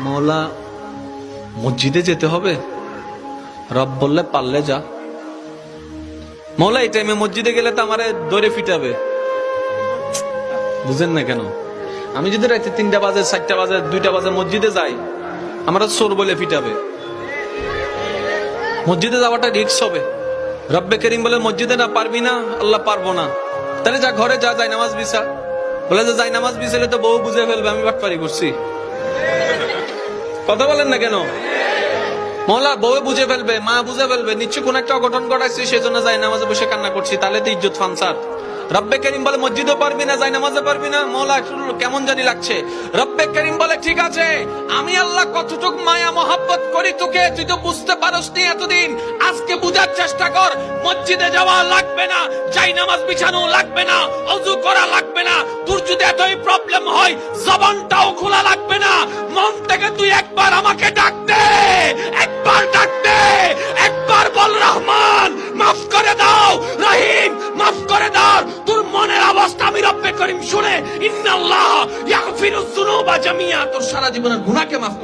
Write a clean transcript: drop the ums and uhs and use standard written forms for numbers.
মওলা মসজিদে যেতে হবে? রব বললে পারলে যা। মওলা এই টাইমে মসজিদে গেলে তো আমারে দৌড়ে ফিটাবে। বুঝেন না কেন? আমি যদি রাতে 3টা বাজে, 4টা বাজে, 2টা বাজে মসজিদে যাই, আমরা চোর বলে ফিটাবে। মসজিদে যাওয়াটা রিস্ক হবে। রব্বে করিম বলে মসজিদে না পারবি না, আল্লাহ পারবো না, তাহলে যা ঘরে যা, যাই নামাজ বিছা। বলে যে যাই নামাজ বিছালে তো বউ বুঝে ফেলবে আমি বাটপারি করছি। কথা বলেন না কেন? মওলা বউ বুঝে ফেলবে, মা বুঝে ফেলবে, নিশ্চয় কোন একটা অঘটন ঘটাইছি, সেজন্য যাই নামাজে বসে কান্না করছি, তাহলে তো ইজ্জত ফানসার। রব্বে করিম বলে মসজিদও পারবি না, যাই নামাজে পারবি না। মওলা কেমন জানি লাগছে। রব্বে করিম বলে ঠিক আছে, আমি আল্লাহ কতটুক মায়া মহাব্বত করি তোকে, তুই তো বুঝতে পারস নি এতদিন, আজকে বুঝার চেষ্টা কর। মসজিদে যাওয়া লাগবে না, যাই নামাজ বিছানো লাগবে না, ওযু করা লাগবে না। তোর যদি এতই প্রবলেম হয়, জবানটাও খোলা লাগবে না। মন থেকে তুই একবার আমাকে ডাক দে, একবার ডাক দে, একবার বল রহমান মাফ করে দাও, রহিম মাফ করে দাও। তোর মনের অবস্থা আমি রব্বে করিম শুনে, ইন্নাল্লাহ ইয়াগফিরুয যুনুবা জামিয়া, তোর সারা জীবনের গুনাহকে মাফ